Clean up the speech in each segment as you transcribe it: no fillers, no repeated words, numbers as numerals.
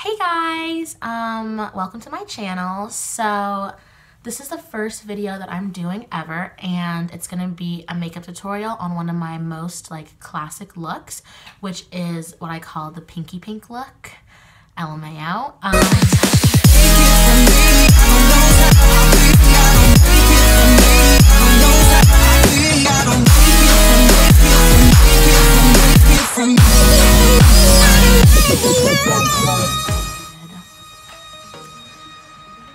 Hey guys, welcome to my channel. So this is the first video that I'm doing ever, and it's gonna be a makeup tutorial on one of my most classic looks, which is what I call the pinky pink look, Lmao.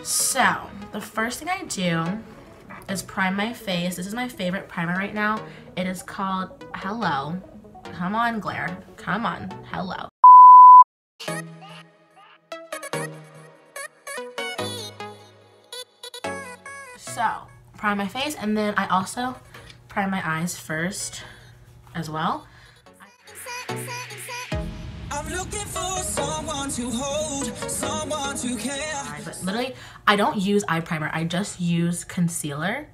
So, the first thing I do is prime my face. This is my favorite primer right now. It is called Hello. Come on, glare. Come on. Hello. So, prime my face, and then I also prime my eyes first as well. I'm looking for someone to hold, someone to care. But literally, I don't use eye primer. I just use concealer.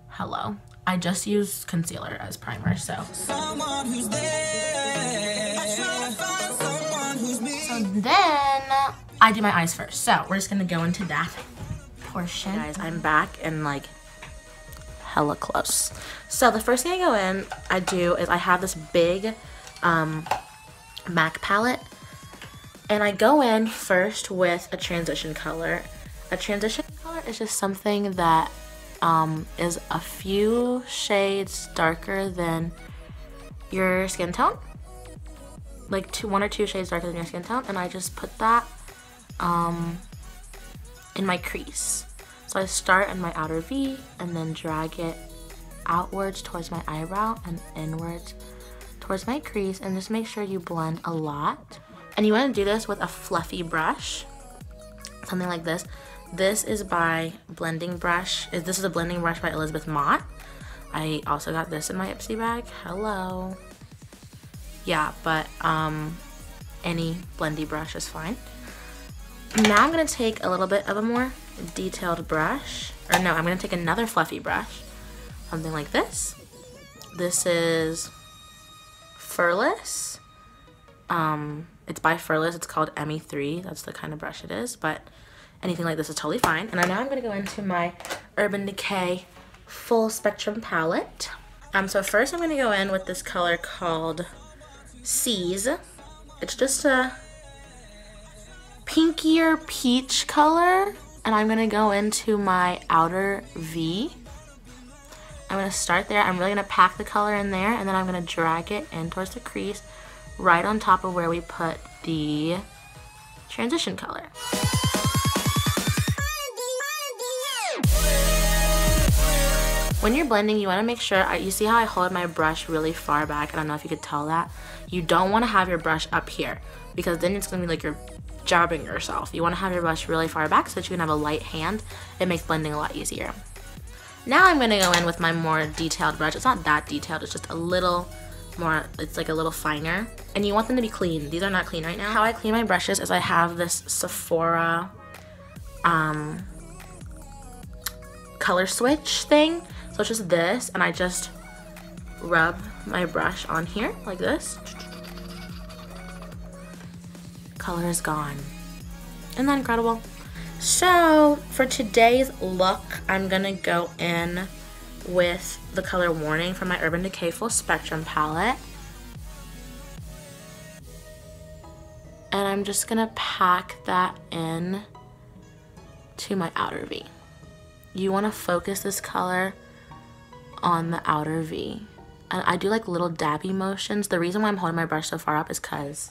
Hello. I just use concealer as primer, so. Someone who's there. I try to find someone who's me. So then I do my eyes first. So we're just gonna go into that portion. Guys, I'm back and hella close. So the first thing I do is I have this big MAC palette, and I go in first with a transition color. A transition color is just something that is a few shades darker than your skin tone, like one or two shades darker than your skin tone, and I just put that in my crease. So I start in my outer V and then drag it outwards towards my eyebrow and inwards towards my crease, and just make sure you blend a lot. And you want to do this with a fluffy brush, something like this. This is by Blending Brush. This is a blending brush by Elizabeth Mott. I also got this in my Ipsy bag. Hello. Yeah, but any blendy brush is fine. Now I'm going to take a little bit of a more detailed brush. Or no, I'm going to take another fluffy brush. Something like this. This is Furless. It's by Furless. It's called ME3. That's the kind of brush it is, but anything like this is totally fine. And now I'm going to go into my Urban Decay Full Spectrum palette. So first I'm going to go in with this color called Seas. It's just a pinkier peach color, and I'm going to go into my outer V. I'm going to start there. I'm really going to pack the color in there, and then I'm going to drag it in towards the crease right on top of where we put the transition color. When you're blending, you want to make sure, you see how I hold my brush really far back? I don't know if you could tell that. You don't want to have your brush up here, because then it's going to be like you're jabbing yourself. You want to have your brush really far back so that you can have a light hand. It makes blending a lot easier. Now I'm going to go in with my more detailed brush. It's not that detailed, it's just a little more, it's like a little finer. And you want them to be clean. These are not clean right now. How I clean my brushes is I have this Sephora color switch thing. So it's just this, and I just rub my brush on here like this. Color is gone. Isn't that incredible? So for today's look, I'm gonna go in with the color Warning from my Urban Decay Full Spectrum palette. And I'm just gonna pack that in to my outer V. You wanna focus this color on the outer V. And I do like little dabby motions. The reason why I'm holding my brush so far up is because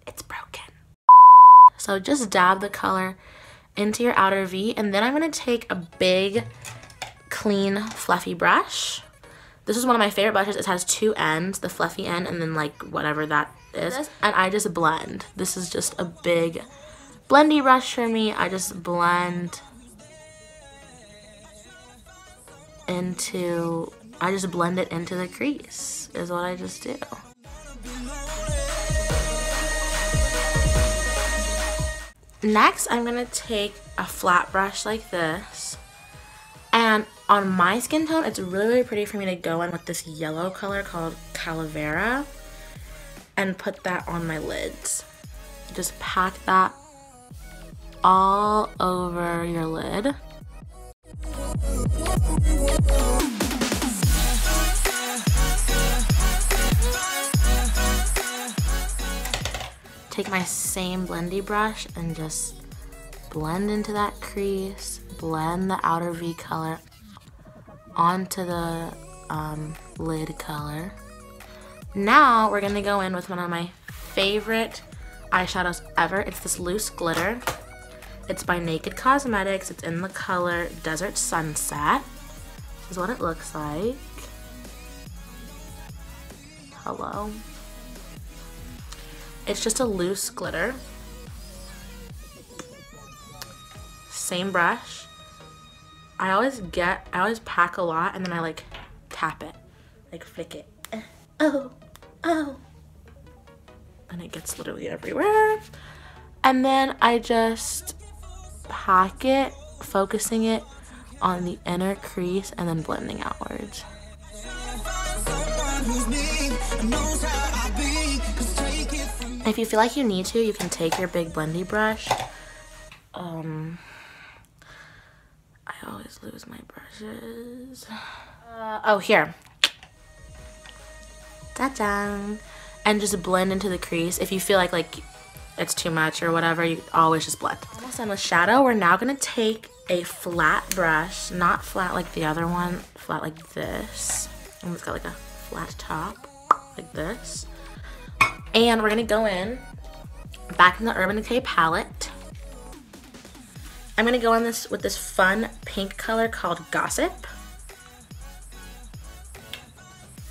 it's broken. So just dab the color into your outer V, and then I'm going to take a big, clean, fluffy brush. This is one of my favorite brushes. It has two ends, the fluffy end and then whatever that is. And I just blend. This is just a big blendy brush for me. I just blend it into the crease is what I just do. Next, I'm going to take a flat brush like this, and on my skin tone, it's really, really pretty for me to go in with this yellow color called Calavera. and put that on my lids. Just pack that all over your lid. Take my same blendy brush and just blend into that crease, blend the outer V color onto the lid color. Now we're gonna go in with one of my favorite eyeshadows ever. It's this loose glitter. It's by Naked Cosmetics. It's in the color Desert Sunset. This is what it looks like. Hello. It's just a loose glitter. Same brush. I always pack a lot and then I like tap it, like flick it. Oh, oh. And it gets literally everywhere. And then I just pack it, focusing it on the inner crease and then blending outwards. If you feel like you need to, you can take your big blendy brush. I always lose my brushes. Oh, here. Ta-da! And just blend into the crease. If you feel like it's too much or whatever, you always just blend. Almost done with shadow. We're now gonna take a flat brush, not flat like the other one, flat like this. And it's got like a flat top, like this. And we're gonna go in, back in the Urban Decay palette. I'm gonna go on this with this fun pink color called Gossip.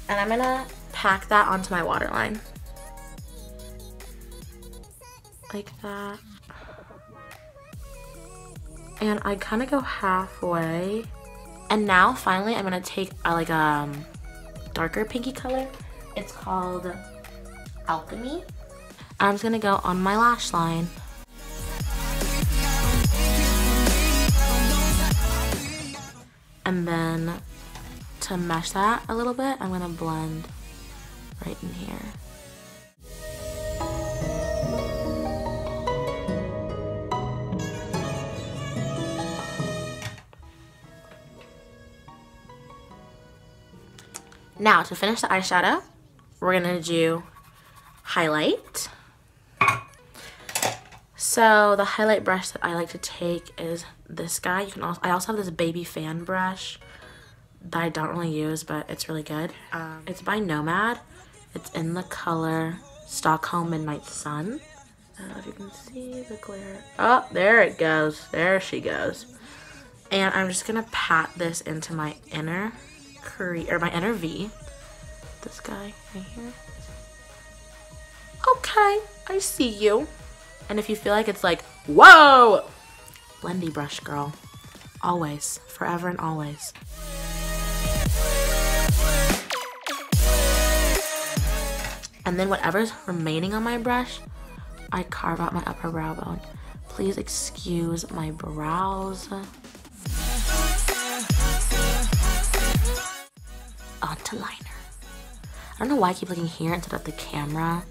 And I'm gonna pack that onto my waterline. Like that. And I kind of go halfway. And now finally I'm gonna take a darker pinky color. It's called Alchemy. I'm just gonna go on my lash line. And then to mesh that a little bit, I'm gonna blend right in here. Now to finish the eyeshadow, we're gonna do highlight. So the highlight brush that I like to take is this guy. I also have this baby fan brush that I don't really use, but it's really good. It's by Nomad. It's in the color Stockholm Midnight Sun. I don't know if you can see the glare. Oh, there it goes. There she goes. And I'm just gonna pat this into my inner my inner V. This guy right here. Okay, I see you. And if you feel like it's like, whoa! Blendy brush, girl. Always. Forever and always. And then whatever's remaining on my brush, I carve out my upper brow bone. Please excuse my brows. Onto liner. I don't know why I keep looking here instead of the camera.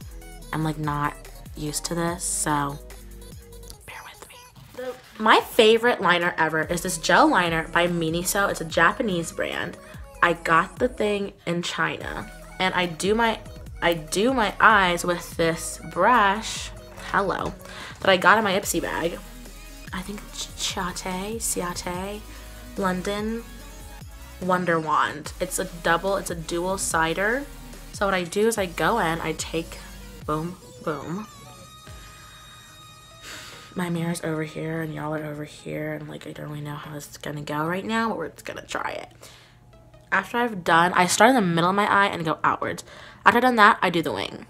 I'm like not used to this, so bear with me. My favorite liner ever is this gel liner by MINISO. It's a Japanese brand. I got the thing in China, and I do my eyes with this brush, hello, that I got in my Ipsy bag. I think CIATÉ, London Wonderwand. It's a dual cider. So what I do is I go in, I take, boom, boom. My mirror's over here and y'all are over here, and like I don't really know how it's gonna go right now, but we're just gonna try it. After I've done, I start in the middle of my eye and go outwards. After I've done that, I do the wing.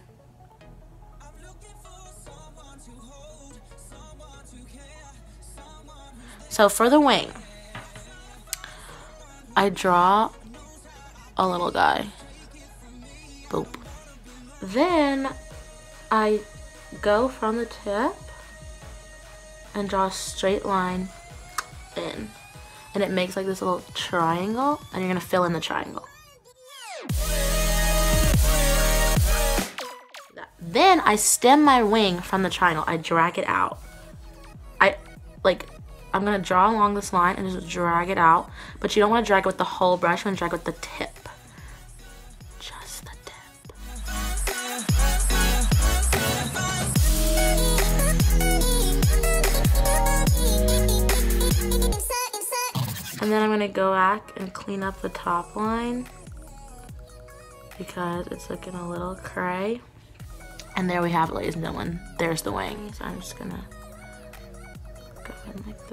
So for the wing, I draw a little guy. Boop. Then I go from the tip and draw a straight line in. And it makes like this little triangle, and you're gonna fill in the triangle. Then I stem my wing from the triangle. I drag it out. I'm gonna draw along this line and just drag it out. But you don't want to drag it with the whole brush. You want to drag with the tip. Just the tip. And then I'm gonna go back and clean up the top line because it's looking a little cray. And there we have it, ladies and gentlemen. There's the wing. So I'm just gonna go in like this.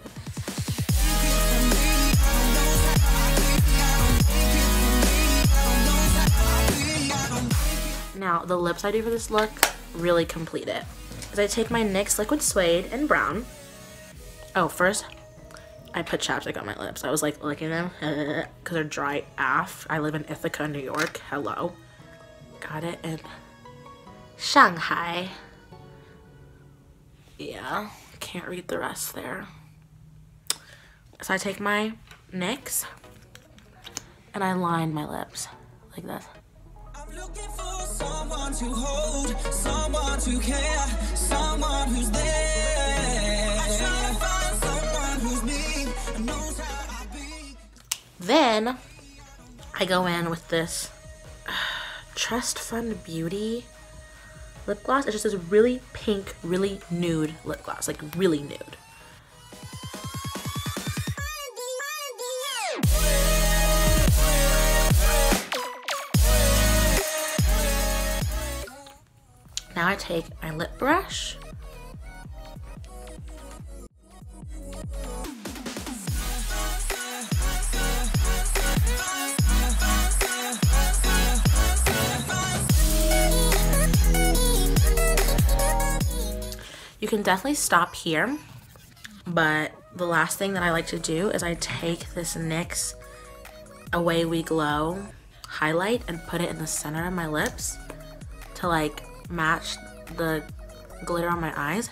Now, the lips I do for this look really complete it. Because I take my NYX Liquid Suede in brown. Oh, first, I put chapstick on my lips. I was like licking them because they're dry AF. I live in Ithaca, New York. Hello. Got it in Shanghai. Yeah, can't read the rest there. So I take my NYX and I line my lips like this. I'm looking for someone to hold, someone to care, someone who's there. I'm trying to find someone who's me and knows how I be. Then I go in with this Trust Fund Beauty lip gloss. It's just this really pink, really nude lip gloss, like really nude. Now I take my lip brush you can definitely stop here, but the last thing that I like to do is I take this NYX Away We Glow highlight and put it in the center of my lips to like match the glitter on my eyes,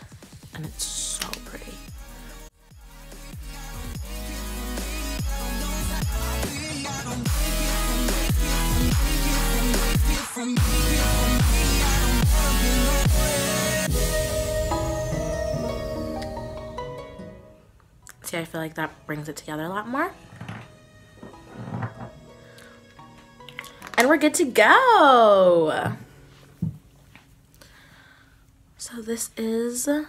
and it's so pretty. See, I feel like that brings it together a lot more. And we're good to go. So this is the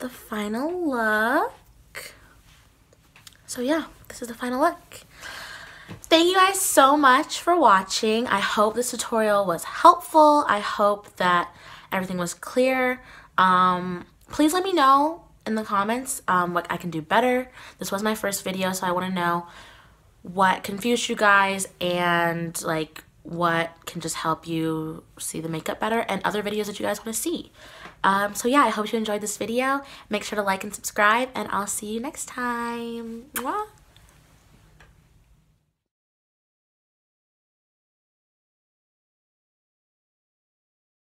final look. So yeah, this is the final look. Thank you guys so much for watching. I hope this tutorial was helpful. I hope that everything was clear. Please let me know in the comments what I can do better. This was my first video, so I want to know what confused you guys and like what can just help you see the makeup better and other videos that you guys want to see. So yeah, I hope you enjoyed this video. Make sure to like and subscribe, and I'll see you next time. Mwah.